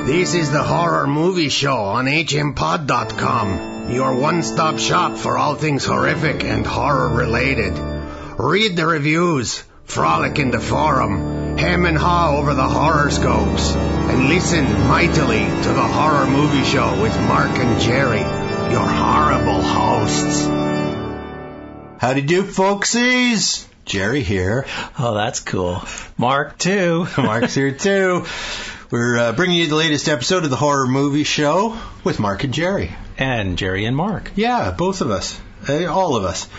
This is the Horror Movie Show on hmpod.com, your one-stop shop for all things horrific and horror-related. Read the reviews, frolic in the forum, hem and haw over the horoscopes, and listen mightily to the Horror Movie Show with Mark and Jerry, your horrible hosts. Howdy do, folksies? Jerry here. Oh, that's cool. Mark, too. Mark's here, too. We're bringing you the latest episode of the Horror Movie Show with Mark and Jerry. And Jerry and Mark. Yeah, both of us. All of us.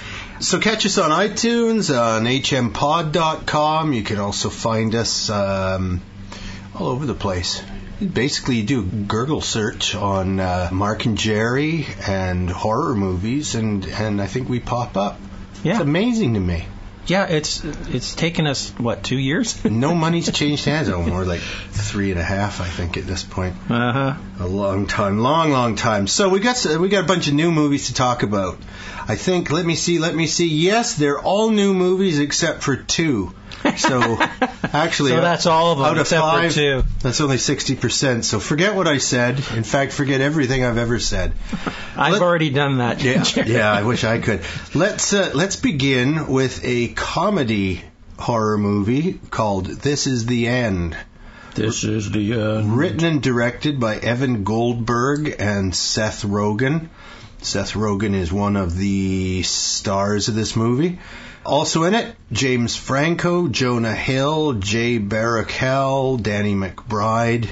So catch us on iTunes, on hmpod.com. You can also find us all over the place. Basically, you do a Google search on Mark and Jerry and horror movies, and I think we pop up. Yeah. It's amazing to me. Yeah, it's taken us, 2 years? No money's changed hands. Oh, more like 3.5, I think, at this point. Uh-huh. A long time, long time. So we got a bunch of new movies to talk about. I think, let me see. Yes, they're all new movies except for 2. So, actually... So that's all of them, out of except 5, for 2. That's only 60%. So forget what I said. In fact, forget everything I've ever said. I've already done that. Yeah, I wish I could. Let's begin with a comedy horror movie called This Is the End. This is the end. Written and directed by Evan Goldberg and Seth Rogan. Seth Rogan is one of the stars of this movie. Also in it, James Franco, Jonah Hill, Jay Baruchel, Danny McBride,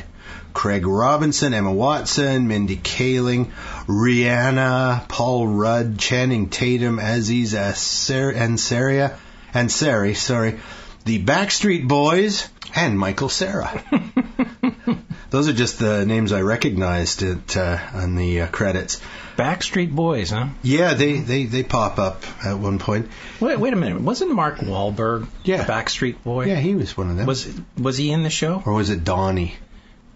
Craig Robinson, Emma Watson, Mindy Kaling, Rihanna, Paul Rudd, Channing Tatum, Aziz Ansari, the Backstreet Boys, and Michael Cera. Those are just the names I recognized on the credits. Backstreet Boys, huh? Yeah, they pop up at one point. Wait a minute. Wasn't Mark Wahlberg a Backstreet Boy? Yeah, he was one of them. Was he in the show? Or was it Donnie?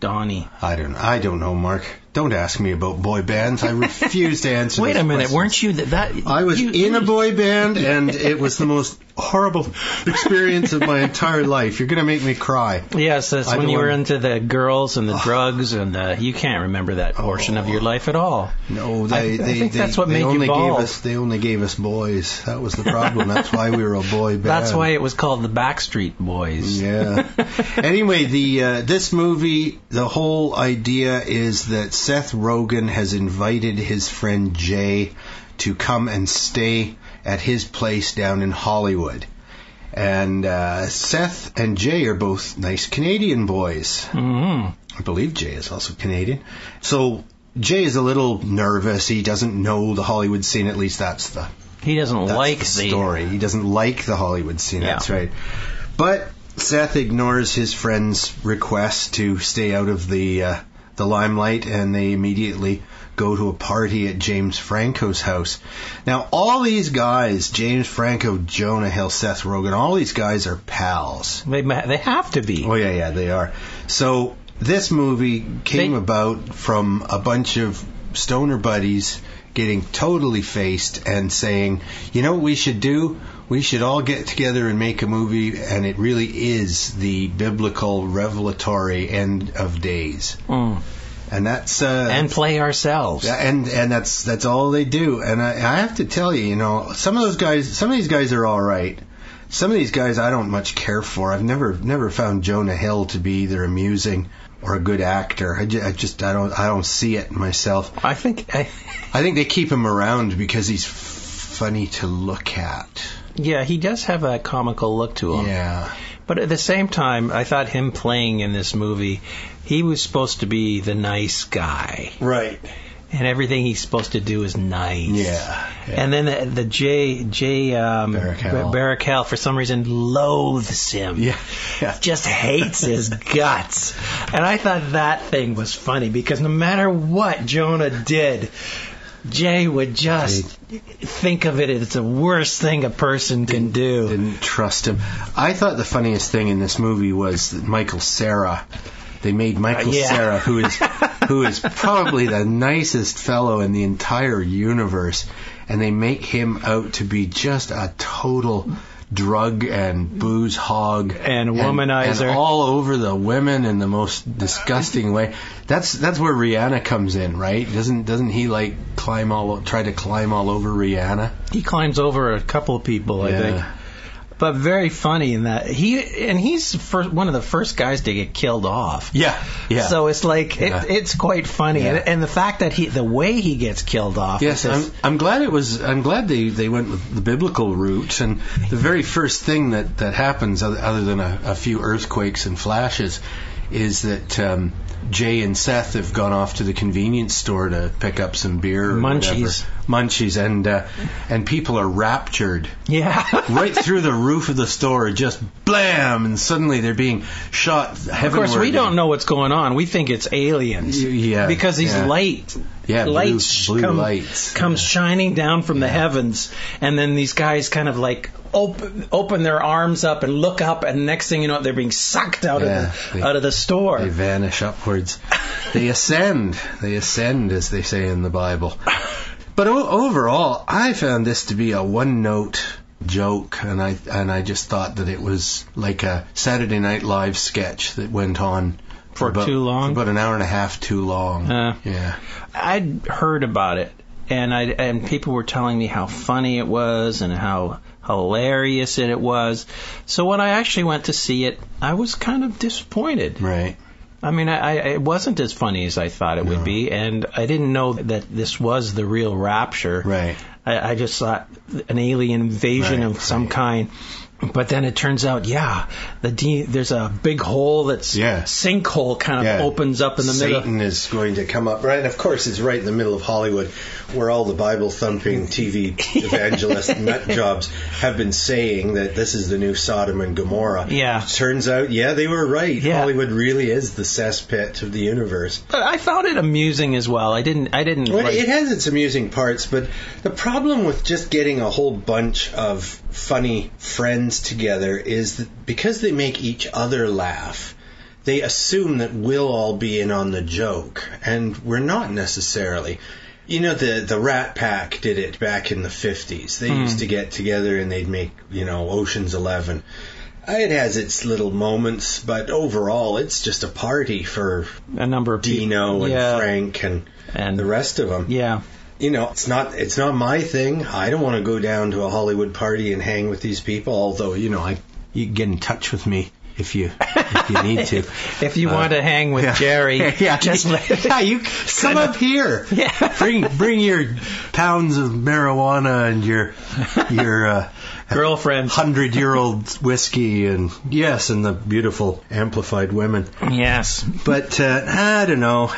Donnie. I don't know, Mark. Don't ask me about boy bands. I refuse to answer. Wait a minute, questions. Weren't you that? I was in a boy band, and it was the most horrible experience of my entire life. You're going to make me cry. Yes, that's when you were into the girls and the drugs, and you can't remember that portion of your life at all. No, I think that's what made you bald. They only gave us boys. That was the problem. That's why we were a boy band. That's why it was called the Backstreet Boys. Yeah. Anyway, this movie, the whole idea is that Seth Rogen has invited his friend Jay to come and stay at his place down in Hollywood. And Seth and Jay are both nice Canadian boys. Mm-hmm. I believe Jay is also Canadian. So Jay is a little nervous. He doesn't know the Hollywood scene. At least that's the story. He doesn't like the Hollywood scene. Yeah. That's right. But Seth ignores his friend's request to stay out of the limelight, and they immediately go to a party at James Franco's house. Now, all these guys, James Franco, Jonah Hill, Seth Rogen, all these guys are pals. They have to be. Oh, yeah, they are. So this movie came about from a bunch of stoner buddies getting totally faced and saying, you know what we should do? We should all get together and make a movie, and it really is the biblical revelatory end of days. Mm. And that's and play ourselves. And that's all they do. And I have to tell you, some of these guys are all right. Some of these guys I don't much care for. I've never found Jonah Hill to be either amusing or a good actor. I don't see it myself. I think they keep him around because he's funny to look at. Yeah, he does have a comical look to him. Yeah. But at the same time, I thought him playing in this movie, he was supposed to be the nice guy. Right. And everything he's supposed to do is nice. Yeah. And then the Jay Baruchel, for some reason, loathes him. Yeah. Just hates his guts. And I thought that thing was funny, because no matter what Jonah did, Jay would just think of it as the worst thing a person can do. Didn't trust him. I thought the funniest thing in this movie was Michael Cera. They made Michael Cera, who is probably the nicest fellow in the entire universe, and they make him out to be just a total drug and booze hog and womanizer, and all over the women in the most disgusting way. That's where Rihanna comes in, right? Doesn't he like try to climb all over Rihanna? He climbs over a couple of people, I think. But very funny in that he's one of the first guys to get killed off. Yeah. So it's like it's quite funny, and the fact that the way he gets killed off. Yes, I'm glad they went with the biblical route, and the very first thing that happens, other than a few earthquakes and flashes, is that Jay and Seth have gone off to the convenience store to pick up some beer or munchies, and people are raptured. Yeah. Right through the roof of the store, just blam, and suddenly they're being shot heavenward. Of course, we don't know what's going on. We think it's aliens. Yeah. Because these lights blue lights comes shining down from the heavens, and then these guys kind of like open their arms up and look up, and next thing you know, they're being sucked out of the store. They vanish upwards. They ascend, as they say in the Bible. But overall, I found this to be a one-note joke, and I just thought that it was like a Saturday Night Live sketch that went on for too long, about an hour and a half too long. Yeah, I'd heard about it, and people were telling me how funny it was and how hilarious it was. So when I actually went to see it, I was kind of disappointed. Right. I mean, it wasn't as funny as I thought it would be, and I didn't know that this was the real rapture. Right. I just thought an alien invasion of some kind. But then it turns out, there's a big hole sinkhole kind of opens up in the middle. Satan is going to come up, right? And of course, it's right in the middle of Hollywood, where all the Bible-thumping TV evangelist nut jobs have been saying that this is the new Sodom and Gomorrah. Yeah. Turns out, they were right. Yeah. Hollywood really is the cesspit of the universe. But I found it amusing as well. I didn't. Well, it has its amusing parts, but the problem with just getting a whole bunch of funny friends together is that because they make each other laugh, they assume that we'll all be in on the joke, and we're not necessarily. You know, the Rat Pack did it back in the 50s. They used to get together and they'd make, Ocean's 11. It has its little moments, but overall it's just a party for a number of Dino and Frank and the rest of them. Yeah. It's not my thing. I don't want to go down to a Hollywood party and hang with these people, although, you can get in touch with me if you need to. If you want to hang with Jerry, just you come up here. Yeah. Bring your pounds of marijuana and your girlfriend, 100-year-old whiskey, and the beautiful amplified women. Yes. But I don't know.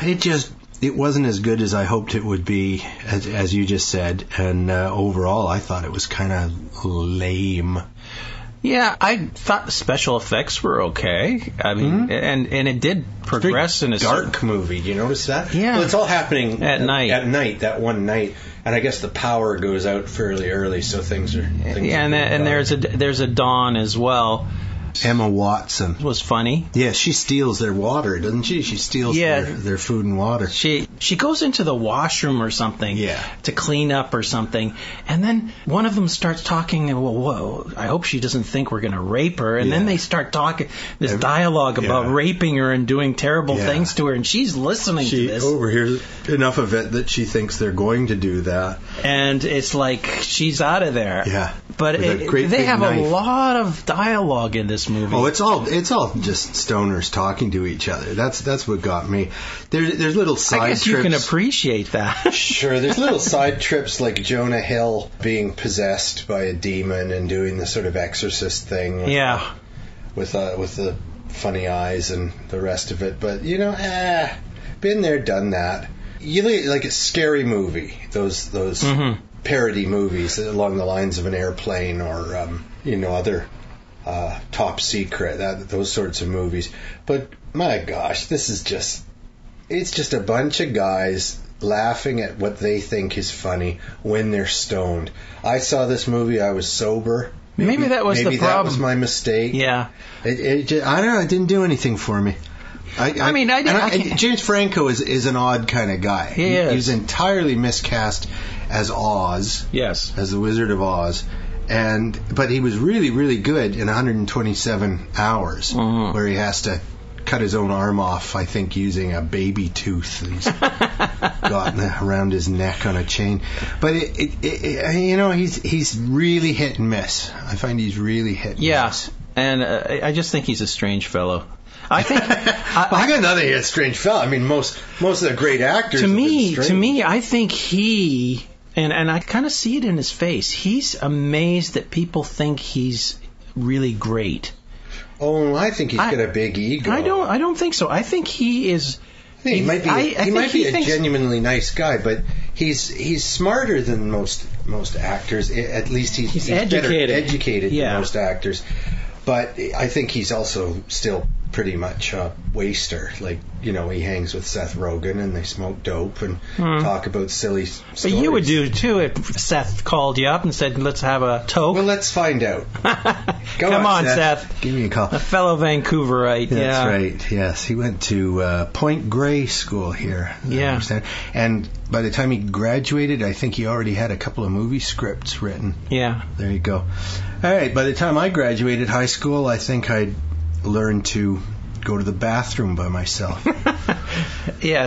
It wasn't as good as I hoped it would be, as you just said, and overall I thought it was kind of lame. Yeah, I thought the special effects were okay. I mean, and it did progress in a dark movie. Do you notice that? Yeah. Well, it's all happening at night. At night, that one night, and I guess the power goes out fairly early, so things are. And there's a dawn as well. Emma Watson was funny. Yeah, she steals their water, doesn't she? She steals their food and water. She goes into the washroom or something to clean up or something, and then one of them starts talking, whoa, I hope she doesn't think we're going to rape her, and then they start talking this dialogue about raping her and doing terrible things to her, and she's listening to this. She overhears enough of it that she thinks they're going to do that. And it's like she's out of there. Yeah. But they have a lot of dialogue in this movie. Oh, it's all just stoners talking to each other. That's what got me. There's little side trips. I guess you can appreciate that. Sure, there's little side trips like Jonah Hill being possessed by a demon and doing the sort of exorcist thing. With the funny eyes and the rest of it. But been there, done that. You like a scary movie. Those parody movies along the lines of An Airplane or other Top Secret, those sorts of movies. But my gosh, it's just a bunch of guys laughing at what they think is funny when they're stoned. I saw this movie, I was sober. Maybe that was the problem. That was my mistake. Yeah. I don't know, it didn't do anything for me. James Franco is an odd kind of guy. He is. He's entirely miscast as Oz. Yes. As the Wizard of Oz. But he was really, really good in 127 hours, where he has to cut his own arm off, I think, using a baby tooth he's gotten around his neck on a chain. But he's really hit and miss. I find he's really hit and miss. And I just think he's a strange fellow. I think I got nothing strange fellow. I mean, most of the great actors. To me, I think he and I kind of see it in his face. He's amazed that people think he's really great. Oh, I think he's got a big ego. I don't think so. I think he is. He might be a genuinely nice guy, but he's smarter than most actors. At least he's educated. Better educated than most actors. But I think he's also still pretty much a waster. Like, he hangs with Seth Rogan and they smoke dope and talk about silly stories. But you would do too if Seth called you up and said, let's have a toke. Well, let's find out. Come on, Seth. Give me a call. A fellow Vancouverite. That's right, yes. He went to Point Grey School here. I understand. And by the time he graduated, I think he already had a couple of movie scripts written. Yeah. There you go. All right, by the time I graduated high school, I think I'd learned to go to the bathroom by myself.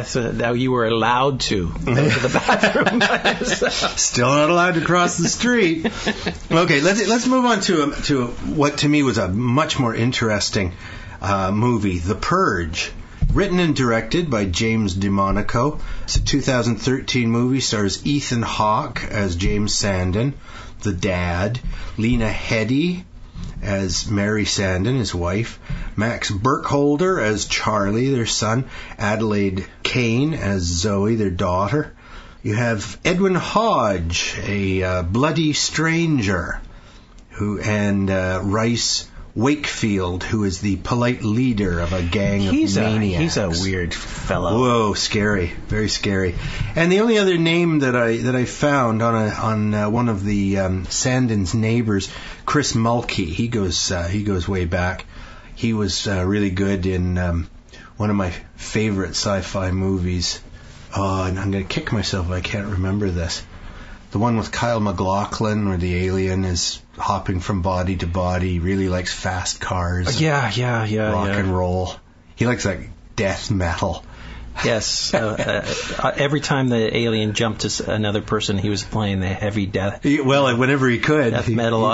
So now you were allowed to go to the bathroom by yourself. Still not allowed to cross the street. Okay, let's move on to what to me was a much more interesting movie, The Purge. Written and directed by James DeMonico. It's a 2013 movie. Stars Ethan Hawke as James Sandon, the dad. Lena Headey as Mary Sandon, his wife. Max Burkholder as Charlie, their son. Adelaide Kane as Zoe, their daughter. You have Edwin Hodge, a bloody stranger, and Rice Wakefield, who is the polite leader of a gang of maniacs. He's a weird fellow. Whoa, scary, very scary. And the only other name that I found on one of the Sandon's neighbors, Chris Mulkey. He goes way back. He was really good in one of my favorite sci-fi movies. Oh, and I'm going to kick myself if I can't remember this. The one with Kyle MacLachlan, where the alien is hopping from body to body. He really likes fast cars. Rock and roll. He likes like death metal. Yes. Every time the alien jumped to another person, he was playing the heavy death. Well, whenever he could. Death metal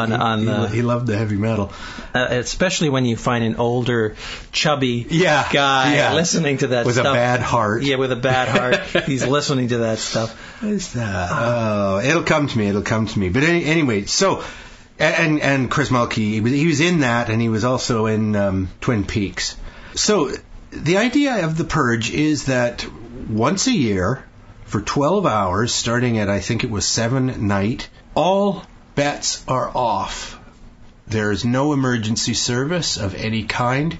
he loved the heavy metal. Especially when you find an older, chubby guy listening to that with stuff. With a bad heart. Yeah, with a bad heart. He's listening to that stuff. What is that? Oh, it'll come to me. But anyway, so... And Chris Mulkey, he was in that, and he was also in Twin Peaks. So... The idea of The Purge is that once a year, for 12 hours, starting at I think it was 7 at night, all bets are off. There is no emergency service of any kind.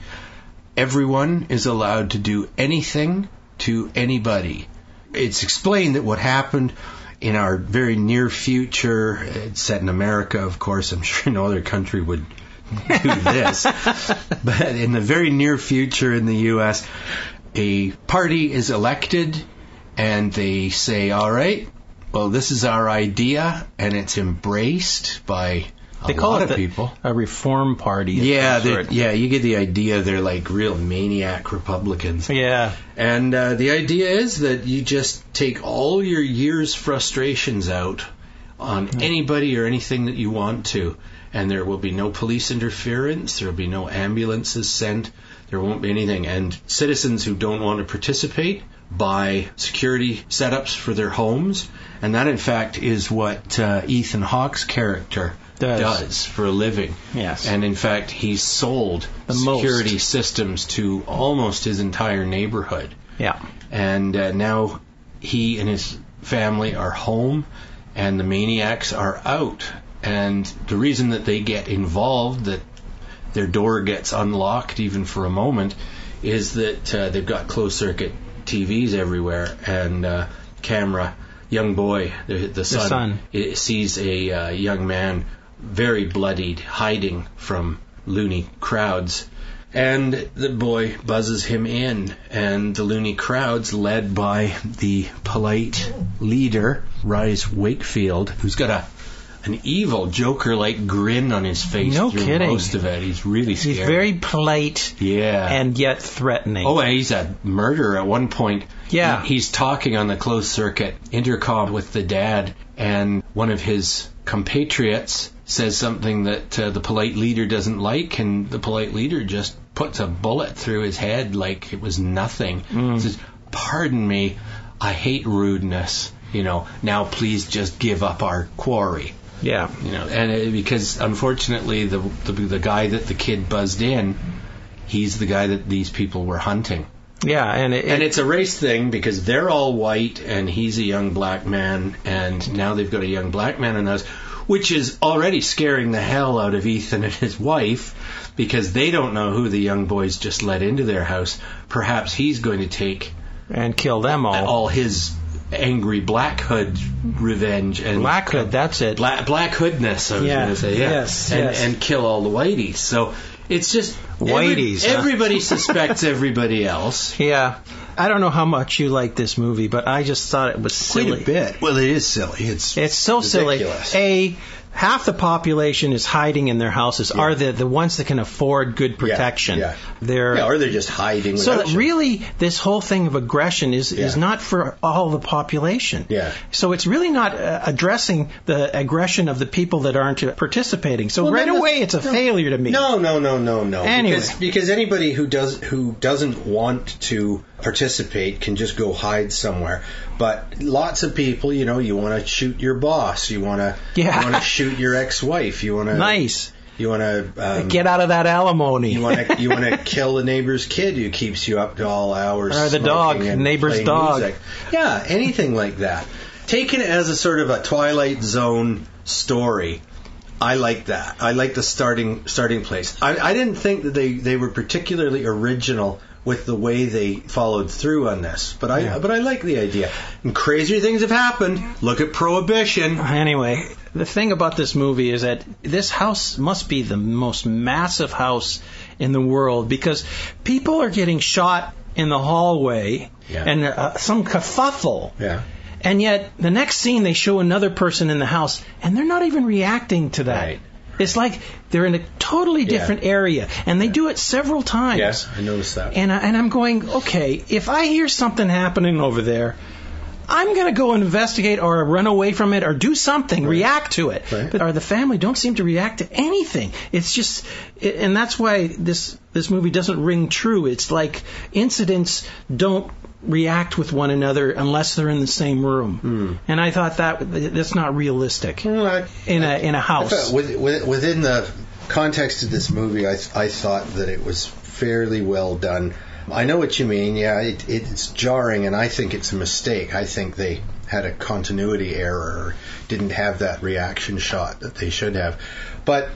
Everyone is allowed to do anything to anybody. It's explained that what happened in our very near future, it's set in America, of course, I'm sure no other country would do this. But in the very near future in the U.S., a party is elected and they say, all right, well, this is our idea, and it's embraced by a lot of people. A reform party. Yeah, you get the idea. They're like real maniac Republicans. Yeah. And the idea is that you just take all your year's frustrations out on anybody or anything that you want to. And there will be no police interference, there will be no ambulances sent, there won't be anything. And citizens who don't want to participate buy security setups for their homes. And that, in fact, is what Ethan Hawke's character does for a living. Yes. And, in fact, he's sold security systems to almost his entire neighborhood. Yeah. And now he and his family are home, and the maniacs are out. And the reason that they get involved, that their door gets unlocked even for a moment, is that they've got closed-circuit TVs everywhere, and young boy, the son, sees a young man very bloodied, hiding from loony crowds. And the boy buzzes him in, and the loony crowds, led by the polite leader, Rice Wakefield, who's got a an evil Joker-like grin on his face No through kidding. most of it. He's really scary. He's very polite and yet threatening. Oh, and he's a murderer at one point. Yeah. He's talking on the closed circuit intercom with the dad, and one of his compatriots says something that the polite leader doesn't like, and the polite leader just puts a bullet through his head like it was nothing. Says, "Pardon me, I hate rudeness. Now please just give up our quarry." Yeah. And because unfortunately the guy that the kid buzzed in, he's the guy that these people were hunting. Yeah, and it's a race thing because they're all white and he's a young black man, and now they've got a young black man in the house, which is already scaring the hell out of Ethan and his wife because they don't know who the young boys just let into their house. Perhaps he's going to take and kill them all his angry Black Hood revenge. And Black Hood, that's it. Black Hoodness, I was going to say. Yeah. Yes, and kill all the whiteys. So it's just whiteys. Everybody suspects everybody else. Yeah. I don't know how much you like this movie, but I just thought it was silly. Quite a bit. Well, it is silly. It's so ridiculous. Silly. Half the population is hiding in their houses. Are the ones that can afford good protection? Yeah. Or they're just hiding. So that really, this whole thing of aggression is not for all the population. Yeah. So it's really not addressing the aggression of the people that aren't participating. So away, it's a failure to me. No. Anyway. Because anybody who doesn't want to participate can just go hide somewhere. But lots of people, you want to shoot your boss, you want to shoot your ex-wife, you want to you want to get out of that alimony. You want to kill the neighbor's kid who keeps you up to all hours. Or the dog, neighbor's dog. Music. Yeah, anything like that. Taken as a sort of a Twilight Zone story. I like that. I like the starting place. I didn't think that they were particularly original with the way they followed through on this, but I like the idea. And crazier things have happened. Look at Prohibition. Anyway, the thing about this movie is that this house must be the most massive house in the world because people are getting shot in the hallway and some kerfuffle. Yeah. And yet, the next scene, they show another person in the house, and they're not even reacting to that. Right. It's like they're in a totally different area, and they do it several times. Yes, I noticed that. And I'm going, okay, if I hear something happening over there, I'm going to go investigate or run away from it or do something, react to it. Right. But the family don't seem to react to anything. It's just, and that's why this movie doesn't ring true. It's like incidents don't react with one another unless they're in the same room. And I thought that's not realistic in a house. Within the context of this movie, I thought that it was fairly well done. I know what you mean. Yeah, it's jarring, and I think it's a mistake. I think they had a continuity error or didn't have that reaction shot that they should have. But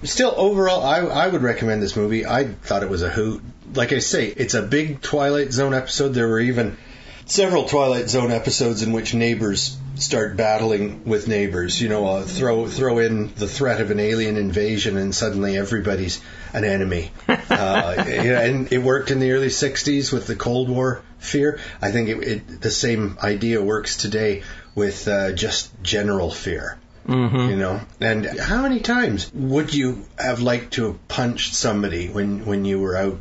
still, overall, I would recommend this movie. I thought it was a hoot. Like I say, it's a big Twilight Zone episode. There were even several Twilight Zone episodes in which neighbors start battling with neighbors. Throw in the threat of an alien invasion, and suddenly everybody's an enemy. And it worked in the early 60s with the Cold War fear. I think the same idea works today with just general fear. Mm-hmm. And how many times would you have liked to have punched somebody when you were out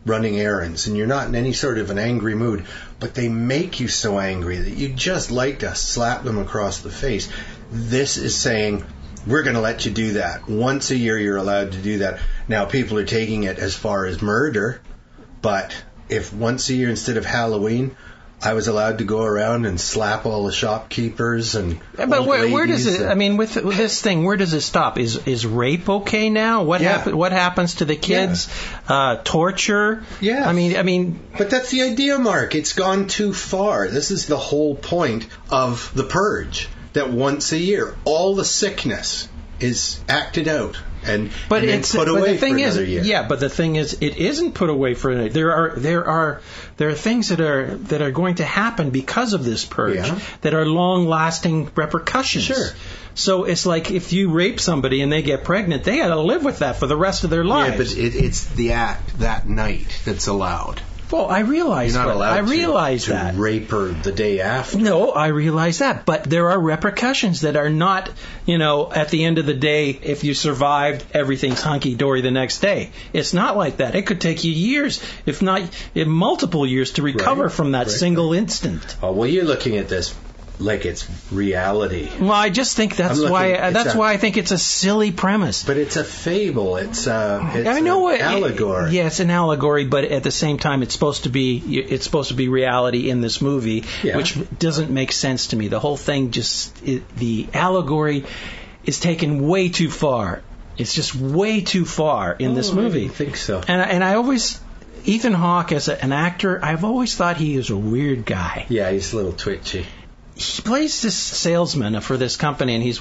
running errands and you're not in any sort of an angry mood, but they make you so angry that you just like to slap them across the face? This is saying, we're going to let you do that. Once a year you're allowed to do that. Now people are taking it as far as murder, but if once a year instead of Halloween I was allowed to go around and slap all the shopkeepers and but where does it? I mean, with this thing, where does it stop? Is rape okay now? What happens to the kids? Yeah. Torture? Yeah. I mean. But that's the idea, Mark. It's gone too far. This is the whole point of the Purge. That once a year, all the sickness is acted out. And then put away for another year. Yeah, but the thing is, it isn't put away for another year. There are things that are going to happen because of this purge that are long-lasting repercussions. Sure. So it's like if you rape somebody and they get pregnant, they got to live with that for the rest of their lives. Yeah, but it's the act that night that's allowed. Well, I realize You're not that. allowed I realize to that. rape her the day after. No, I realize that. But there are repercussions that are not, at the end of the day, if you survived, everything's hunky-dory the next day. It's not like that. It could take you years, if not multiple years, to recover from that single instant. Oh, well, you're looking at this like it's reality. Well, I just think that's why I think it's a silly premise. But it's a fable. It's an allegory. Yeah, it's an allegory, but at the same time, it's supposed to be reality in this movie, which doesn't make sense to me. The whole thing the allegory is taken way too far. It's just way too far in this movie. I think so. And I always. Ethan Hawke, as an actor, I've always thought he is a weird guy. Yeah, he's a little twitchy. He plays this salesman for this company, and he's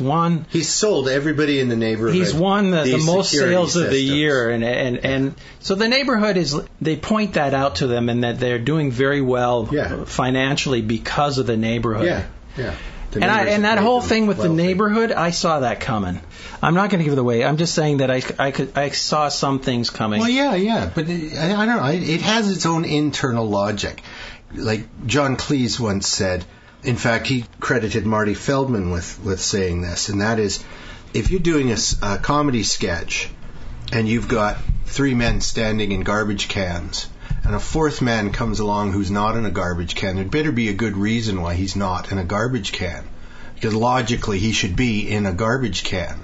sold everybody in the neighborhood. He's won the most sales of the year, and so the neighborhood they point that out to them, and that they're doing very well financially because of the neighborhood. Yeah. And that whole thing with the neighborhood, I saw that coming. I'm not going to give it away. I'm just saying that I saw some things coming. Well, yeah, but I don't know. It has its own internal logic. Like John Cleese once said. In fact, he credited Marty Feldman with saying this, and that is, if you're doing a comedy sketch and you've got 3 men standing in garbage cans and a 4th man comes along who's not in a garbage can, there'd better be a good reason why he's not in a garbage can, because logically he should be in a garbage can.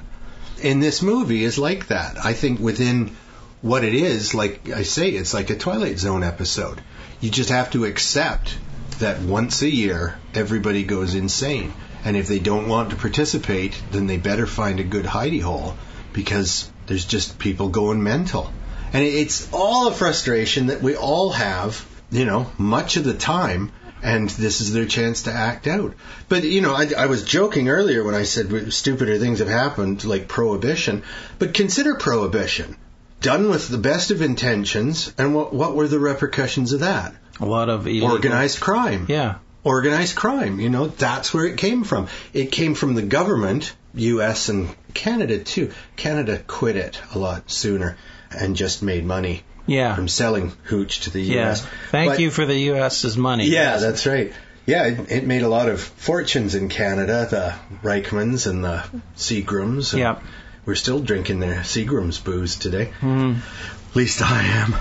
And this movie is like that. I think within what it is, like I say, it's like a Twilight Zone episode. You just have to accept that once a year everybody goes insane, and if they don't want to participate, then they better find a good hidey hole, because there's just people going mental. And it's all a frustration that we all have, much of the time, and this is their chance to act out. But I was joking earlier when I said stupider things have happened, like Prohibition, but consider Prohibition done with the best of intentions, and what were the repercussions of that? A lot of organized crime. Yeah. Organized crime. That's where it came from. It came from the government, U.S. and Canada too. Canada quit it a lot sooner and just made money from selling hooch to the U.S. Thank you for the U.S.'s money. Yeah, that's right. Yeah, it made a lot of fortunes in Canada, the Reichmans and the Seagrams. Yeah. We're still drinking their Seagram's booze today. Mm. At least I am.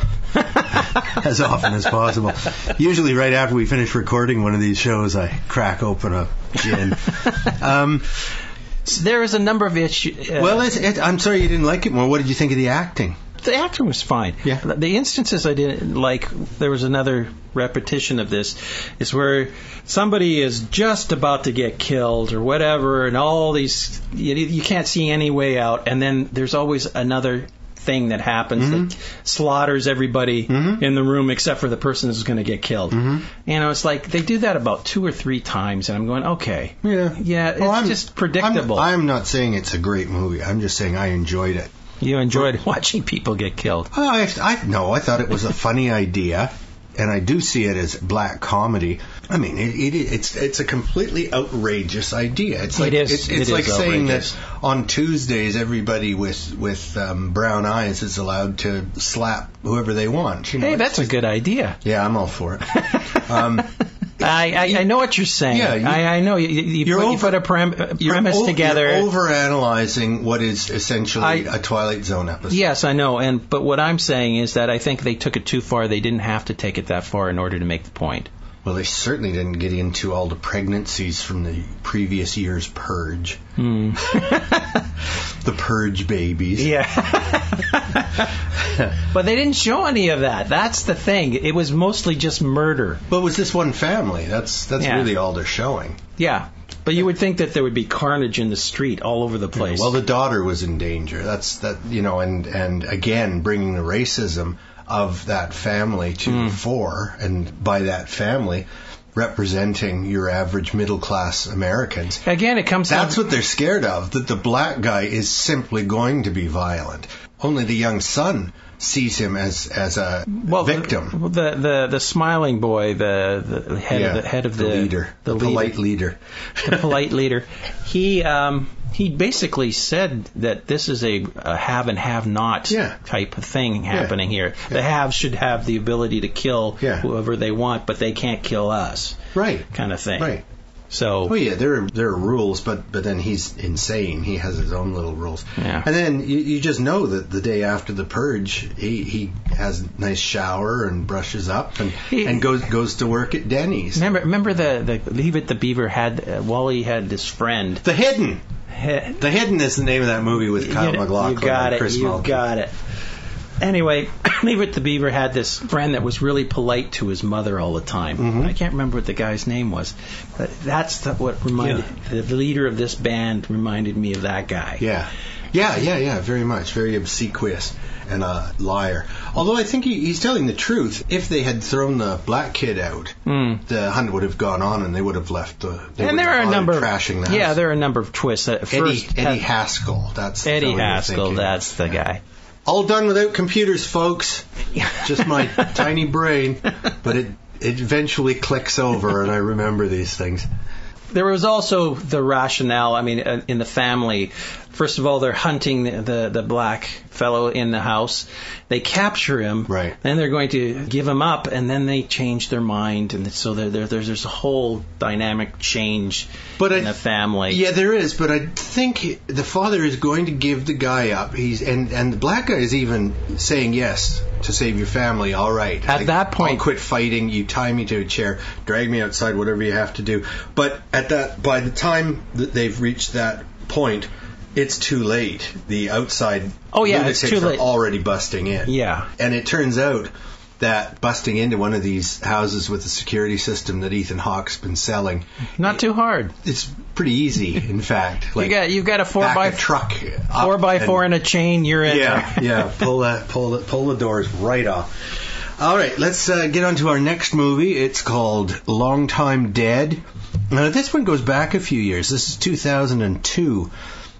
As often as possible. Usually right after we finish recording one of these shows, I crack open a gin. There is a number of issues. I'm sorry you didn't like it more. What did you think of the acting? The acting was fine. Yeah. The instances I didn't like, there was another repetition of this, is where somebody is just about to get killed or whatever, and all these, you can't see any way out, and then there's always another thing that happens that slaughters everybody in the room except for the person who's going to get killed. It's like they do that about 2 or 3 times, and I'm going, okay. Yeah, it's just predictable. I'm not saying it's a great movie. I'm just saying I enjoyed it. You enjoyed watching people get killed? I thought it was a funny idea, and I do see it as black comedy. I mean, it's a completely outrageous idea. It's like it's like saying that on Tuesdays everybody with brown eyes is allowed to slap whoever they want. Hey, that's a good idea. Yeah, I'm all for it. I know what you're saying. Yeah, I know. You put a premise together. You're overanalyzing what is essentially a Twilight Zone episode. Yes, I know. But what I'm saying is that I think they took it too far. They didn't have to take it that far in order to make the point. Well, they certainly didn't get into all the pregnancies from the previous year's Purge. The Purge babies. Yeah. But they didn't show any of that. That's the thing. It was mostly just murder. But it was this one family. That's really all they're showing. Yeah. But you would think that there would be carnage in the street all over the place. Yeah, well, the daughter was in danger. And again, bringing the racism of that family to the fore, and by that family representing your average middle class Americans. Again, it comes down. That's what they're scared of, that the black guy is simply going to be violent. Only the young son sees him as a victim. The smiling boy, the head of the leader, the polite leader. The polite leader. He he basically said that this is a have and have not type of thing happening here. The haves should have the ability to kill whoever they want, but they can't kill us. Right. Kind of thing. Right. So. Oh yeah, there are rules, but then he's insane. He has his own little rules. Yeah. And then you just know that the day after the purge, he has a nice shower and brushes up and goes to work at Denny's. Remember the Leave It the Beaver had Wally had this friend. The Hidden. The Hidden is the name of that movie with Kyle MacLachlan. You got and Chris it. You Mulkey. got it. Anyway, Leave It the Beaver had this friend that was really polite to his mother all the time. Mm-hmm. I can't remember what the guy's name was, but that's what reminded the leader of this band reminded me of that guy. Yeah, very much. Very obsequious and a liar. Although I think he's telling the truth. If they had thrown the black kid out, the hunt would have gone on and they would have left and there are a number of trashing the house. Yeah, there are a number of twists. Eddie Haskell. That's Eddie Haskell. That's the guy. All done without computers, folks. Just my tiny brain. But it eventually clicks over and I remember these things. There was also the rationale, in the family. First of all, they're hunting the black fellow in the house. They capture him. Right. Then they're going to give him up, and then they change their mind. And so there's a whole dynamic change in the family. Yeah, there is. But I think the father is going to give the guy up. And the black guy is even saying yes to save your family. All right. At that point, I'll quit fighting. You tie me to a chair, drag me outside, whatever you have to do. But by the time that they've reached that point, it's too late. The outside it's too late. Are already busting in. Yeah. And it turns out that busting into one of these houses with a security system that Ethan Hawke's been selling, not too hard. It's pretty easy, in fact. Like you've got a 4x4 truck, 4x4 and a chain. You're in. Yeah. Pull the doors right off. All right, let's get on to our next movie. It's called Long Time Dead. Now, this one goes back a few years. This is 2002.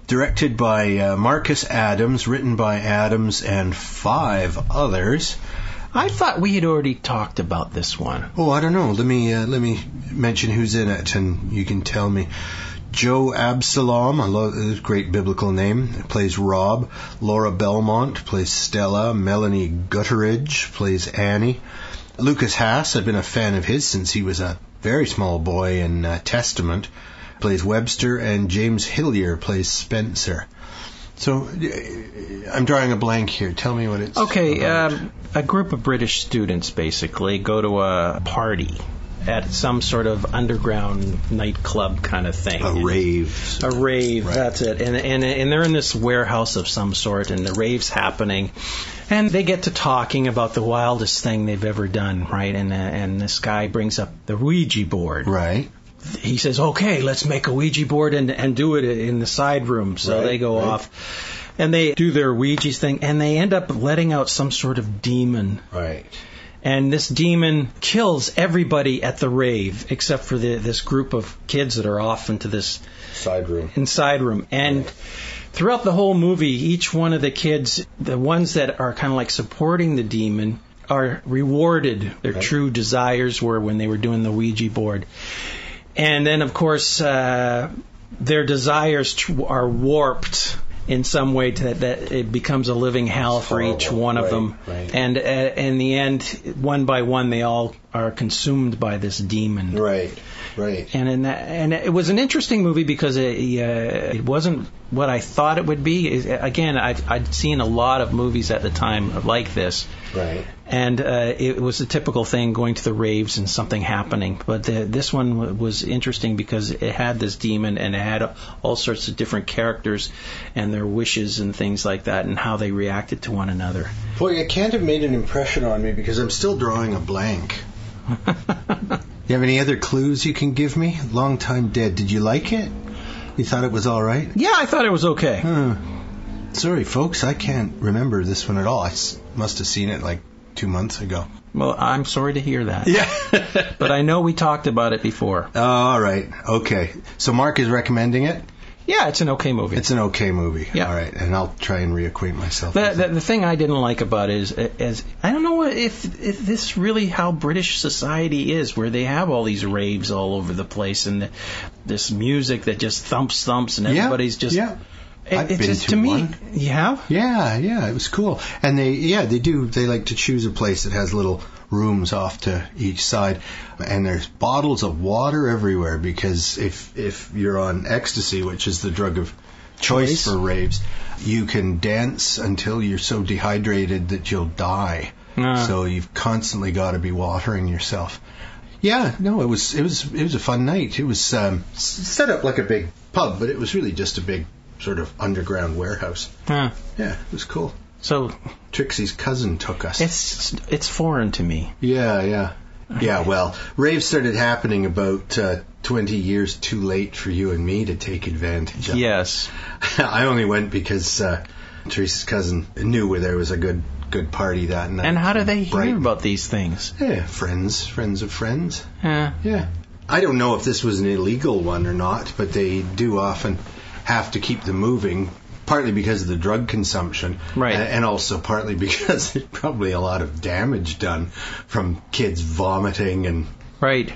Directed by Marcus Adams, written by Adams and 5 others. I thought we had already talked about this one. Oh, I don't know. Let me mention who's in it, and you can tell me. Joe Absalom, a great biblical name, plays Rob. Laura Belmont plays Stella. Melanie Gutteridge plays Annie. Lucas Haas, I've been a fan of his since he was a very small boy in Testament, plays Webster, and James Hillier plays Spencer. So I'm drawing a blank here. Tell me what it's about. A group of British students basically go to a party at some sort of underground nightclub kind of thing. A rave. Right. That's it. And they're in this warehouse of some sort, and the rave's happening. And they get to talking about the wildest thing they've ever done, right? And this guy brings up the Ouija board. Right. He says, okay, let's make a Ouija board and do it in the side room. So they go off and they do their Ouija thing, and they end up letting out some sort of demon. Right. And this demon kills everybody at the rave except for this group of kids that are off into this side room. And throughout the whole movie, each one of the kids, the ones that are kind of like supporting the demon, are rewarded. Their true desires were when they were doing the Ouija board. And then, of course, their desires are warped in some way that it becomes a living hell for each one of them. Right. And in the end, one by one, they all are consumed by this demon. Right. And it was an interesting movie because it wasn't what I thought it would be. Again, I'd seen a lot of movies at the time like this. Right. And it was a typical thing, going to the raves and something happening. But this one was interesting because it had this demon, and it had all sorts of different characters and their wishes and things like that, and how they reacted to one another. Boy, it can't have made an impression on me because I'm still drawing a blank. You have any other clues you can give me? Long Time Dead. Did you like it? You thought it was all right? Yeah, I thought it was okay. Sorry, folks, I can't remember this one at all. I must have seen it like 2 months ago. Well, I'm sorry to hear that. Yeah. But I know we talked about it before. All right. Okay. So Mark is recommending it? Yeah, it's an okay movie. It's an okay movie. Yeah. All right, and I'll try and reacquaint myself with it. The thing I didn't like about it is I don't know if this really how British society is, where they have all these raves all over the place and this music that just thumps and everybody's just... Yeah. I've been just, to me, one. You have? Yeah, it was cool. And they like to choose a place that has little rooms off to each side, and there's bottles of water everywhere, because if you're on ecstasy, which is the drug of choice for raves, you can dance until you're so dehydrated that you'll die. So you've constantly got to be watering yourself. Yeah, no, it was a fun night. It was set up like a big pub, but it was really just a big sort of underground warehouse. Yeah, it was cool. So Trixie's cousin took us. It's foreign to me. Yeah. Well, raves started happening about 20 years too late for you and me to take advantage of. Yes. I only went because Teresa's cousin knew where there was a good party that night. And how do they hear about these things? Yeah, friends of friends. Yeah. I don't know if this was an illegal one or not, but they do often have to keep them moving, partly because of the drug consumption, right, and also partly because there's probably a lot of damage done from kids vomiting and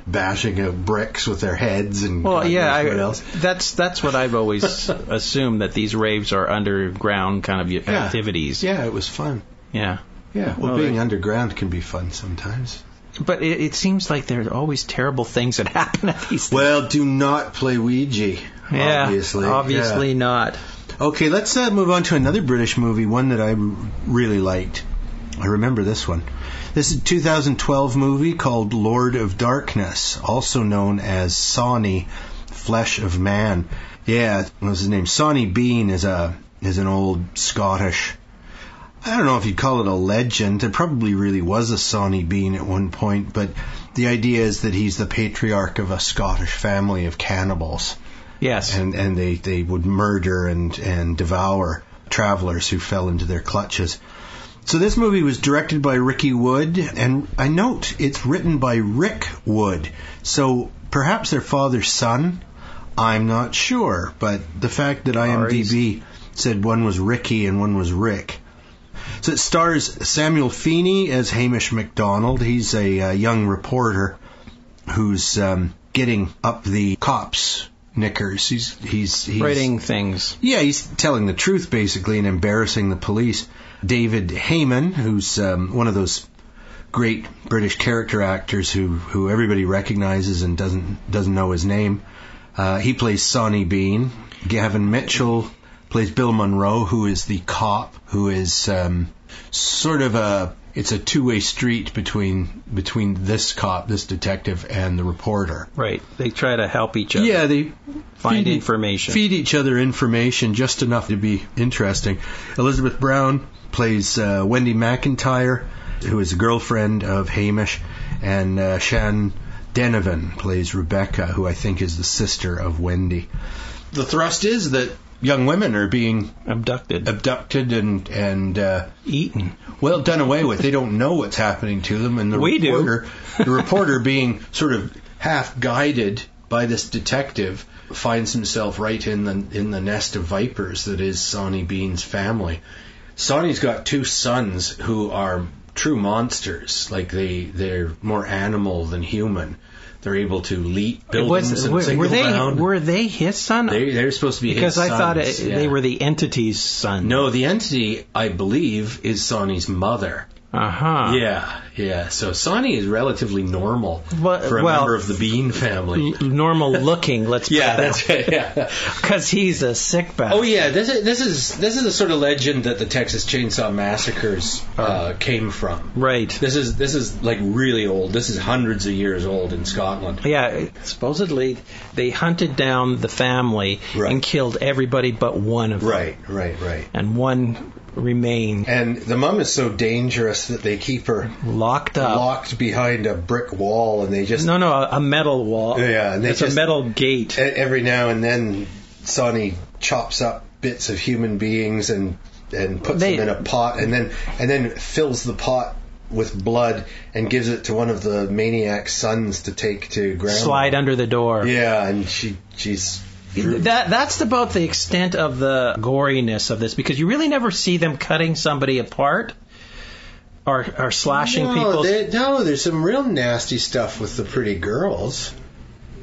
bashing of bricks with their heads and what else. That's what I've always assumed, that these raves are underground kind of activities. Yeah, it was fun. Yeah. Well, being underground can be fun sometimes. But it seems like there are always terrible things that happen at these things. Well, do not play Ouija. Obviously not. Okay, let's move on to another British movie, one that I really liked. I remember this one. This is a 2012 movie called Lord of Darkness, also known as Sawney, Flesh of Man. Yeah, what was his name? Sawney Bean is an old Scottish... I don't know if you'd call it a legend. There probably really was a Sawney Bean at one point, but the idea is that he's the patriarch of a Scottish family of cannibals. Yes. And they would murder and devour travelers who fell into their clutches. So this movie was directed by Ricky Wood, and I note it's written by Rick Wood. So perhaps their father's son? I'm not sure, but the fact that IMDb said one was Ricky and one was Rick. So it stars Samuel Feeney as Hamish MacDonald. He's a young reporter who's getting up the cops' knickers. He's writing things. Yeah, he's telling the truth basically and embarrassing the police. David Heyman, who's one of those great British character actors who everybody recognizes and doesn't know his name. He plays Sawney Bean. Gavin Mitchell plays Bill Monroe, who is the cop, who is sort of it's a two-way street between this cop, this detective, and the reporter. Right. They try to help each other. Yeah, they find information. Feed each other information, just enough to be interesting. Elizabeth Brown plays Wendy McIntyre, who is a girlfriend of Hamish, and Shan Denovan plays Rebecca, who I think is the sister of Wendy. The thrust is that young women are being abducted and eaten. Well, done away with. They don't know what's happening to them, and the reporter being sort of half guided by this detective finds himself right in the nest of vipers that is Sawney Bean's family. Sawney's got two sons who are true monsters. Like they're more animal than human. They're able to leap buildings and single bound. Were they his son? They're supposed to be his sons. Because I thought they were the entity's son. No, the entity, I believe, is Sawney's mother. Uh-huh. Yeah. So Sawney is relatively normal for a member of the Bean family. Normal looking, let's put that. That's right. Yeah, because he's a sick bastard. Oh yeah, this is the sort of legend that the Texas Chainsaw Massacres came from. Right. This is like really old. This is hundreds of years old in Scotland. Yeah, supposedly they hunted down the family and killed everybody but one of them. Right. And one remained. And the mum is so dangerous that they keep her locked behind a brick wall, and they just a metal wall. Yeah, and it's a metal gate. Every now and then, Sawney chops up bits of human beings and puts them in a pot, and then fills the pot with blood and gives it to one of the maniac's sons to take to grandma. Slide under the door. Yeah, and she's That's about the extent of the goriness of this, because you really never see them cutting somebody apart or slashing people. No, there's some real nasty stuff with the pretty girls.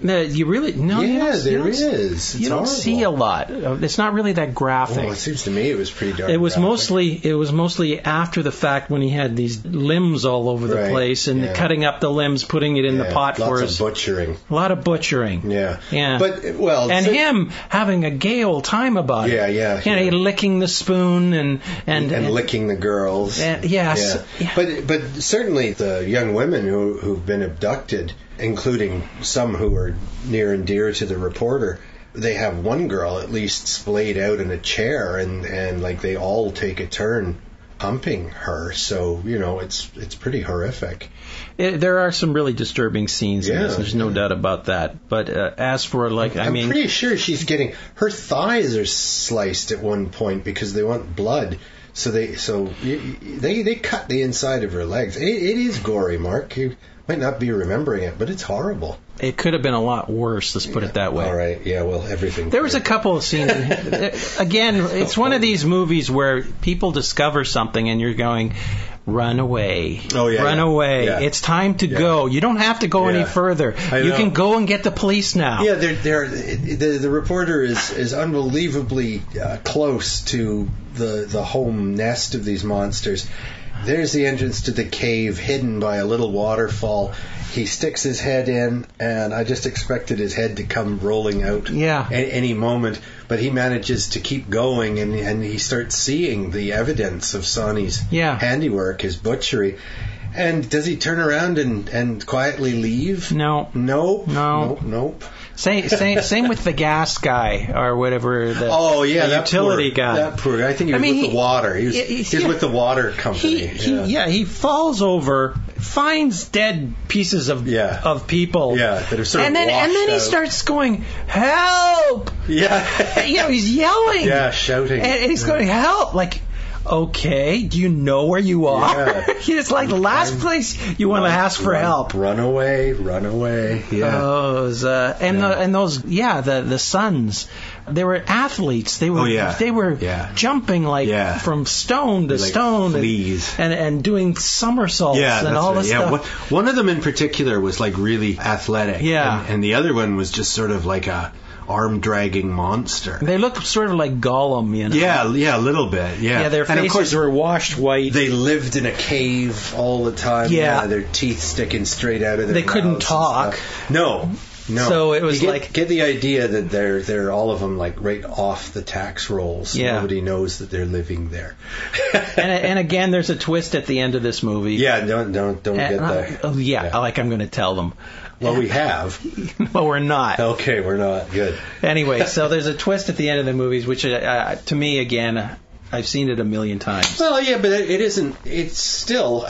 You really no. Yeah, there is. You don't see a lot. It's not really that graphic. Well, it seems to me it was pretty dark. It was graphic. mostly after the fact, when he had these limbs all over the place and cutting up the limbs, putting it in the pot for lots of butchering. A lot of butchering. Yeah. But him having a gay old time about it. Yeah. Licking the spoon and licking the girls. Yes. Yeah. But certainly the young women who've been abducted, including some who are near and dear to the reporter, they have one girl at least splayed out in a chair, and like they all take a turn humping her. So it's pretty horrific. There are some really disturbing scenes in this. There's no doubt about that. But as for I'm pretty sure she's getting her thighs are sliced at one point because they want blood. So they cut the inside of her legs. It is gory, Mark. You might not be remembering it, but it's horrible. It could have been a lot worse, let's put it that way. All right, yeah, well, everything. There was a couple of scenes. Again, it's one of these movies where people discover something and you're going, run away. Oh, yeah. Run away. Yeah. It's time to go. You don't have to go any further. You can go and get the police now. Yeah, the reporter is unbelievably close to the home nest of these monsters. There's the entrance to the cave, hidden by a little waterfall. He sticks his head in, and I just expected his head to come rolling out any moment. But he manages to keep going, and he starts seeing the evidence of Sonny's handiwork, his butchery. And does he turn around and quietly leave? No. Nope. Same with the gas guy or whatever. The utility guy. That poor. I think he was with the water. He was with the water company. He falls over, finds dead pieces of people. Yeah, that are sort of and then he starts going, help! Yeah. He's yelling. Yeah, shouting. And he's going, help! Like, okay, do you know where you are? Yeah. It's like the last place you want to ask for help. Run away. Yeah. The sons. They were athletes. They were jumping from stone to stone and doing somersaults and all this stuff. One of them in particular was like really athletic. Yeah. And the other one was just sort of like a arm-dragging monster. They look sort of like Gollum, Yeah, a little bit, yeah. Yeah, their faces and of course, were washed white. They lived in a cave all the time. Yeah. Their teeth sticking straight out of their They couldn't talk. No. So it was get the idea that they're all of them like right off the tax rolls. Yeah. Nobody knows that they're living there. and again, there's a twist at the end of this movie. Yeah, don't get there. I'm going to tell them. Well, we have. Well, we're not. Okay, we're not. Good. Anyway, so there's a twist at the end of the movies, which to me, again, I've seen it a million times. Well, yeah, but it isn't. It's still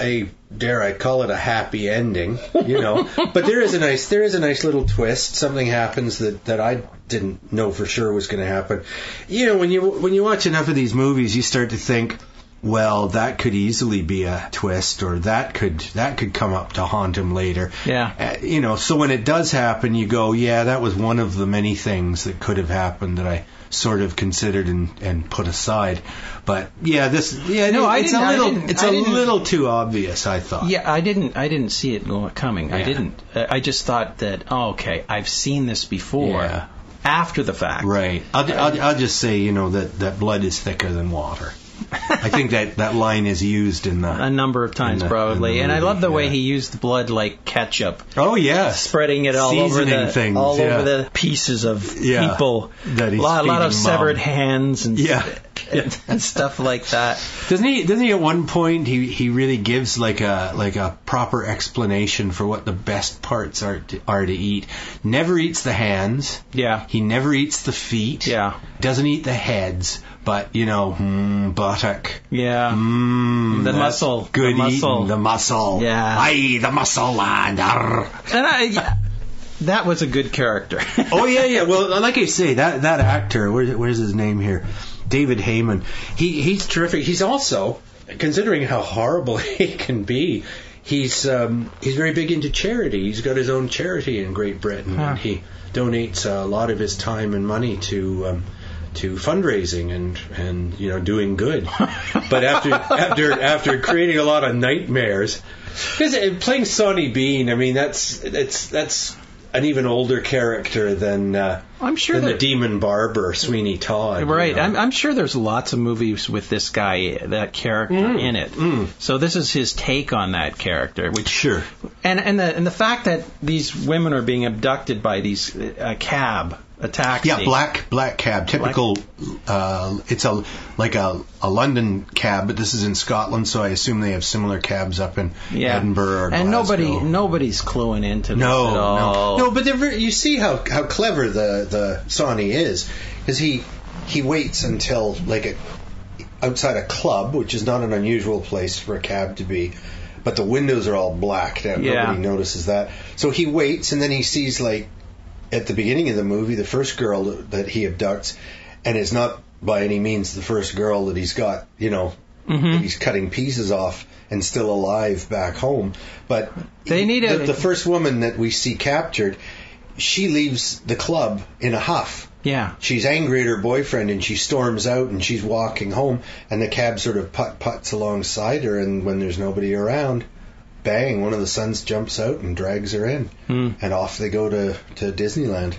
dare I call it a happy ending, But there is a nice little twist. Something happens that I didn't know for sure was going to happen. When you watch enough of these movies, you start to think, well, that could easily be a twist, or that could come up to haunt him later. Yeah. So when it does happen, you go, yeah, that was one of the many things that could have happened that I sort of considered and put aside. But it's a little too obvious, I thought. Yeah, I didn't see it coming. Yeah. I didn't. I just thought that, okay, I've seen this before. Yeah. After the fact. Right. I'll just say, that blood is thicker than water. I think that line is used in a number of times, probably. And I love the way he used blood like ketchup. Oh, yeah. Spreading it all over the pieces of people. That he's a lot of severed mom. hands and and stuff like that. Doesn't he at one point he really gives like a proper explanation for what the best parts are to eat. Never eats the hands. Yeah. He never eats the feet. Yeah. Doesn't eat the heads. But, buttock. Yeah. The muscle. Good the muscle. Eating, the muscle. Yeah. Aye, the muscle land. And that was a good character. Oh, yeah. Well, like I say, that actor, where's his name here? David Heyman. He's terrific. He's also, considering how horrible he can be, he's very big into charity. He's got his own charity in Great Britain, and he donates a lot of his time and money to fundraising and doing good. But after creating a lot of nightmares, because playing Sonny Bean, I mean that's an even older character than I'm sure than the Demon Barber Sweeney Todd. Right. I'm sure there's lots of movies with this guy, that character in it. So this is his take on that character. Which sure. And the fact that these women are being abducted by these a taxi. Yeah, black cab. Typical. It's like a London cab, but this is in Scotland, so I assume they have similar cabs up in Edinburgh or Glasgow. And nobody's cluing into this at all. No, but you see how clever the Sonny is, because he waits until outside a club, which is not an unusual place for a cab to be, but the windows are all blacked out. Nobody notices that. So he waits, and then he sees at the beginning of the movie, the first girl that he abducts, and it's not by any means the first girl that he's got, that he's cutting pieces off and still alive back home. But the first woman that we see captured, she leaves the club in a huff. Yeah. She's angry at her boyfriend, and she storms out, and she's walking home, and the cab sort of puts alongside her, and when there's nobody around, bang, one of the sons jumps out and drags her in. And off they go to Disneyland.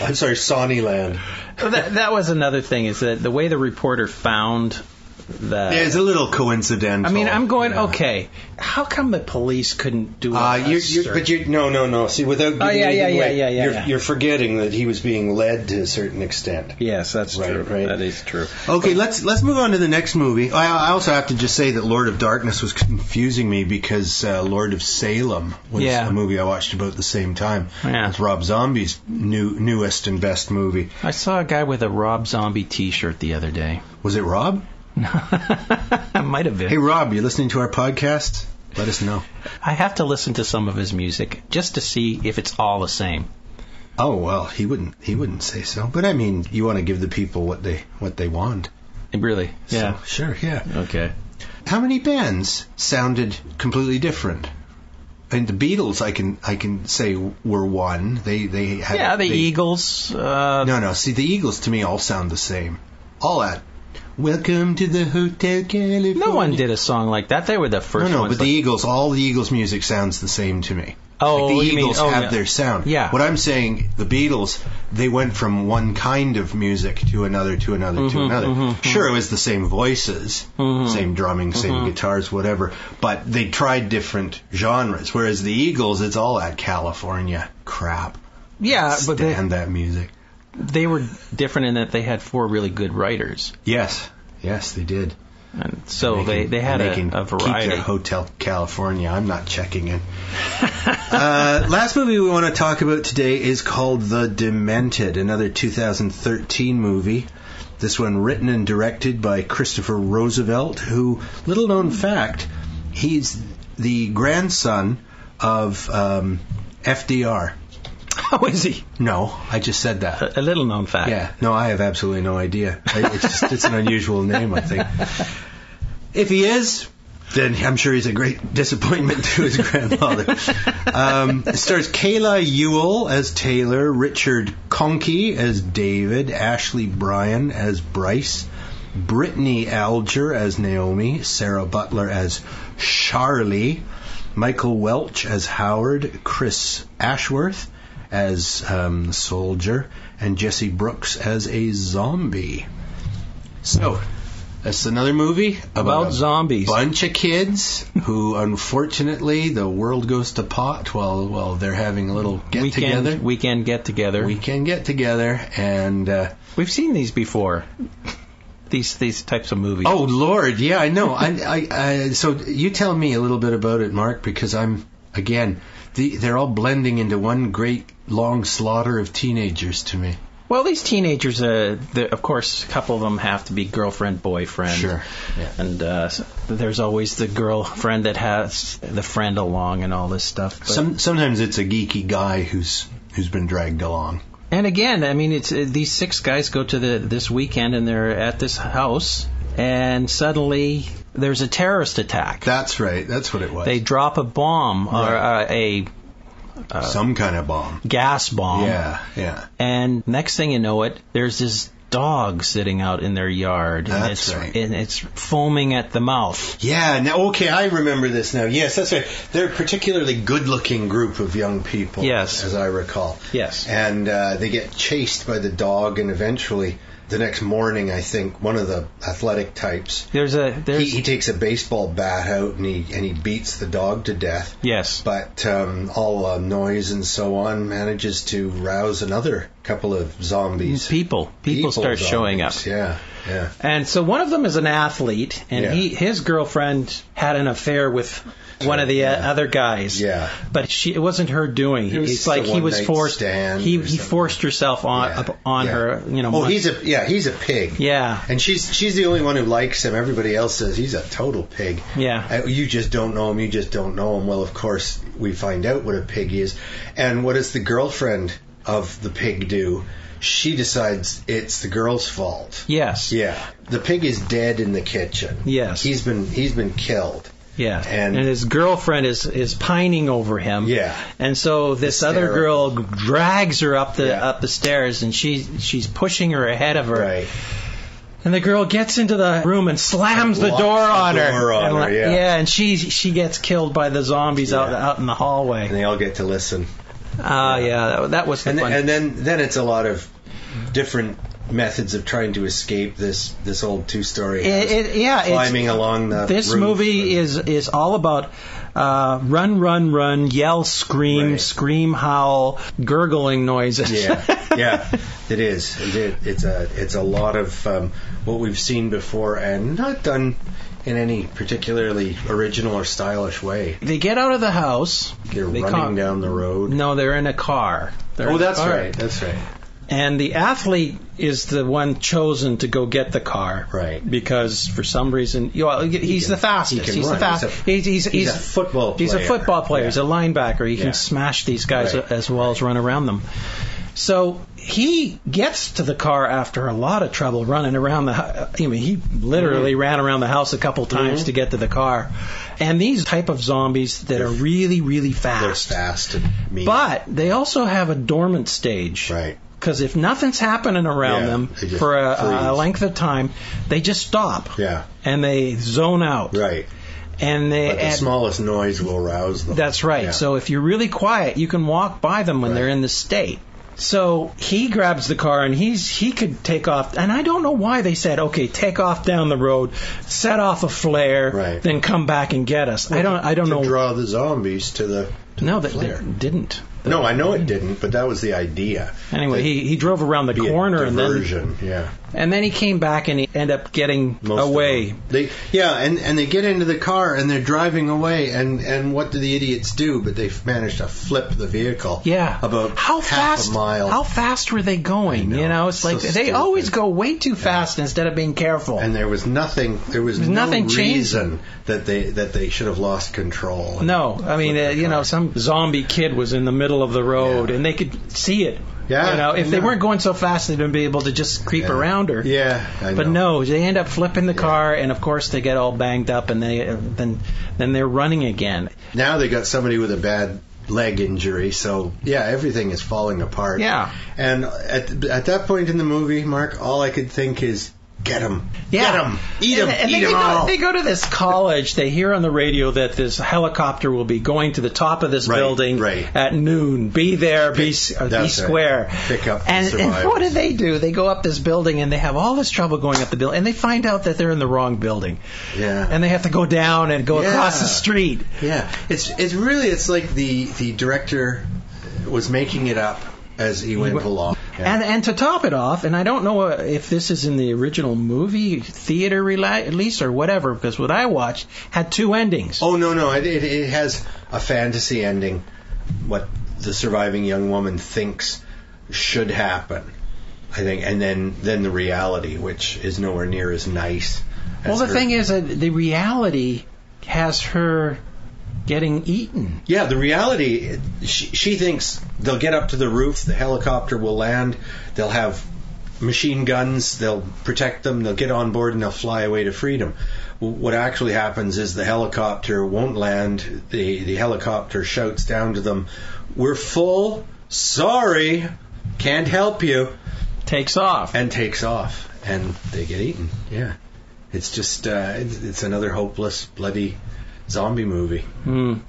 I'm sorry, Sonnyland. Well, that was another thing, is that the way the reporter found that... Yeah, it's a little coincidental. I mean, I'm going, okay, how come the police couldn't do it? No. See, without giving anything away, you're forgetting that he was being led to a certain extent. Yes, that's true. Right? That is true. Okay, let's move on to the next movie. I also have to just say that Lord of Darkness was confusing me because Lord of Salem was a movie I watched about the same time. Yeah. It's Rob Zombie's newest and best movie. I saw a guy with a Rob Zombie T-shirt the other day. Was it Rob? Might have been. Hey, Rob, you listening to our podcast? Let us know. I have to listen to some of his music just to see if it's all the same. Oh, well, he wouldn't say so. But I mean, you want to give the people what they want. Really? Yeah. So, sure, yeah. Okay. How many bands sounded completely different? And the Beatles, I can say, were one. They had Eagles. No. See, the Eagles to me all sound the same. All that. Welcome to the Hotel California. No one did a song like that. They were the first ones. No, but the Eagles, all the Eagles music sounds the same to me. Oh, the Eagles have their sound. Yeah. What I'm saying, the Beatles, they went from one kind of music to another, to another, to another. Sure, it was the same voices, same drumming, same guitars, whatever, but they tried different genres. Whereas the Eagles, it's all that California crap. Yeah, but that music. They were different in that they had 4 really good writers. Yes, they did. And so they had a variety. Keep their Hotel California. I'm not checking in. Last movie we want to talk about today is called The Demented, another 2013 movie. This one written and directed by Christopher Roosevelt, who, little known fact, he's the grandson of FDR. How is he? No, I just said that. A little known fact. Yeah, no, I have absolutely no idea. It's an unusual name, I think. If he is, then I'm sure he's a great disappointment to his grandfather. It stars Kayla Ewell as Taylor, Richard Conkey as David, Ashley Bryan as Bryce, Brittany Alger as Naomi, Sarah Butler as Charlie, Michael Welch as Howard, Chris Ashworth as the soldier, and Jesse Brooks as a zombie. So, that's another movie about zombies. Bunch of kids who, unfortunately, the world goes to pot while they're having a little get-together. Weekend get-together. And we've seen these before. These types of movies. Oh, Lord, yeah, I know. So you tell me a little bit about it, Mark, because they're all blending into one great long slaughter of teenagers to me. Well, these teenagers, of course, a couple of them have to be girlfriend, boyfriend. Sure. Yeah. And there's always the girlfriend that has the friend along and all this stuff. But sometimes it's a geeky guy who's been dragged along. And again, I mean, it's these 6 guys go to this weekend and they're at this house, and suddenly there's a terrorist attack. That's right. That's what it was. They drop a bomb or some kind of bomb. Gas bomb. Yeah. And next thing you know it, there's this dog sitting out in their yard. And That's right. And it's foaming at the mouth. Yeah, now, okay, I remember this now. Yes, that's right. They're a particularly good-looking group of young people, Yes. as I recall. Yes. And they get chased by the dog, and eventually, the next morning, I think, one of the athletic types, he takes a baseball bat out and he beats the dog to death. Yes. But all noise and so on manages to rouse another couple of zombies. People start showing up. Yeah. And so one of them is an athlete, and his girlfriend had an affair with one of the other guys. Yeah. But it wasn't her doing. It's like he was forced. He forced herself on her. You know. Oh, he's a pig. Yeah. And she's the only one who likes him. Everybody else says he's a total pig. Yeah. You just don't know him. You just don't know him. Well, of course, we find out what a pig is. And what does the girlfriend of the pig do? She decides it's the girl's fault. Yes. Yeah. The pig is dead in the kitchen. Yes. He's been killed. Yeah, and his girlfriend is pining over him. Yeah, and so this other girl drags her up the stairs, and she's pushing her ahead of her. Right. And the girl gets into the room and slams the door on her. Yeah, and she gets killed by the zombies out in the hallway. And they all get to listen. That was the fun. And then it's a lot of different methods of trying to escape this old two-story house, climbing along the This roof. movie is all about run, yell, scream, howl, gurgling noises. Yeah, it is. It's a lot of what we've seen before, and not done in any particularly original or stylish way. They get out of the house. They're running down the road. No, they're in a car. That's right. That's right. And the athlete is the one chosen to go get the car. Right. Because for some reason, he's the fastest. He's the fastest. He's a football player. He's a football player. He's a linebacker. He can smash these guys as well as run around them. So he gets to the car after a lot of trouble running around he literally ran around the house a couple times to get to the car. And these type of zombies that are really, really fast. They're fast and mean. But they also have a dormant stage. Right. Because if nothing's happening around them for a length of time, they just stop. Yeah. And they zone out. Right. And the smallest noise will rouse them. That's right. Yeah. So if you're really quiet, you can walk by them when they're in this state. So he grabs the car and he could take off. And I don't know why they said, okay, take off down the road, set off a flare, then come back and get us. Well, I don't know. To draw the zombies to the flare. They didn't. No, I know it didn't, but that was the idea. Anyway, he drove around the corner and then he came back and he ended up getting away. They get into the car and they're driving away and what do the idiots do? But they've managed to flip the vehicle. Yeah. About half a mile. How fast were they going? It's like they always go way too fast instead of being careful. And there was nothing. There was no reason that they should have lost control. No, I mean some zombie kid was in the middle of the road and they could see it. Yeah, if they weren't going so fast, they'd be able to just creep around her. Yeah, I know. But no, they end up flipping the car, and of course they get all banged up, and then they're running again. Now they got somebody with a bad leg injury, so everything is falling apart. Yeah. And at that point in the movie, Mark, all I could think is, get him. Yeah. Get him. Eat him. Eat him all. They go to this college. They hear on the radio that this helicopter will be going to the top of this building at noon. Be there. Be square. Pick up and what do? They go up this building and they have all this trouble going up the building. And they find out that they're in the wrong building. Yeah. And they have to go down and go across the street. Yeah. It's like the director was making it up as he went along. Yeah. And to top it off, and I don't know if this is in the original movie theater release or whatever, because what I watched had two endings. Oh, no. It has a fantasy ending, what the surviving young woman thinks should happen, I think, and then the reality, which is nowhere near as nice. Well, the thing is that the reality has her getting eaten. Yeah, the reality, she thinks they'll get up to the roof, the helicopter will land, they'll have machine guns, they'll protect them, they'll get on board, and they'll fly away to freedom. What actually happens is the helicopter won't land. The helicopter shouts down to them, "We're full. Sorry. Can't help you." Takes off. And takes off. And they get eaten. Yeah. It's just, it's another hopeless, bloody zombie movie.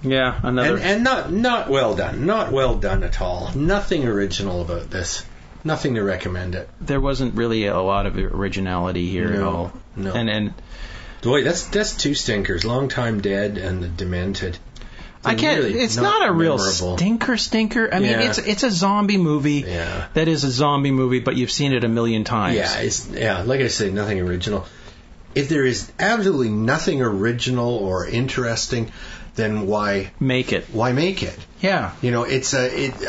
Yeah, another. And not well done. Not well done at all. Nothing original about this. Nothing to recommend it. There wasn't really a lot of originality here at all. No. And boy, that's two stinkers. Long Time Dead and The Demented. I can't. Really it's not a real memorable. stinker. I mean, it's a zombie movie. Yeah. That is a zombie movie, but you've seen it a million times. Yeah, like I said, nothing original. If there is absolutely nothing original or interesting, then why make it? Why make it? Yeah. You know, it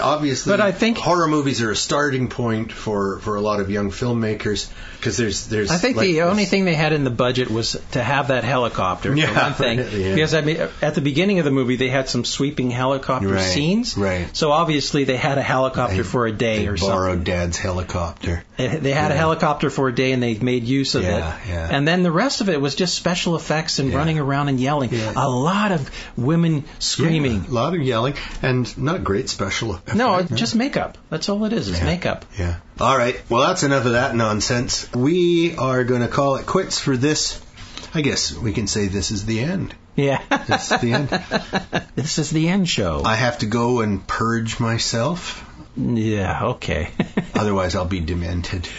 obviously. But I think horror movies are a starting point for a lot of young filmmakers, because there's. I think like the only thing they had in the budget was to have that helicopter. For one thing, because I mean, at the beginning of the movie they had some sweeping helicopter scenes. Right. So obviously they had a helicopter for a day or something. Borrowed Dad's helicopter. They had a helicopter for a day and they made use of it. Yeah. And then the rest of it was just special effects and running around and yelling. Yeah. A lot of women screaming. A lot of yelling. And not great special effects. No, just makeup. That's all it is. It's makeup. Yeah. All right. Well, that's enough of that nonsense. We are going to call it quits for this. I guess we can say this is the end. Yeah. This is the end. This is the end show. I have to go and purge myself. Yeah, okay. Otherwise, I'll be demented.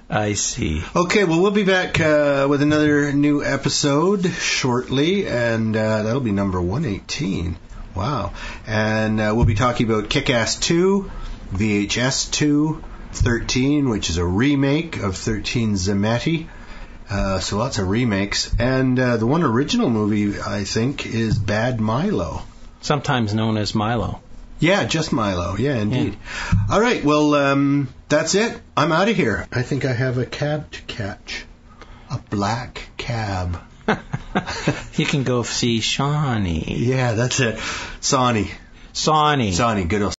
I see. Okay, well, we'll be back with another new episode shortly, and that'll be number 118. Wow. And we'll be talking about Kick-Ass 2, VHS 2, 13, which is a remake of 13 Zemetti. So lots of remakes. And the one original movie, I think, is Bad Milo. Sometimes known as Milo. Yeah, just Milo. Yeah, indeed. Yeah. All right, well, that's it. I'm out of here. I think I have a cab to catch. A black cab. You can go see Shawnee. Yeah, that's it. Sawney, good old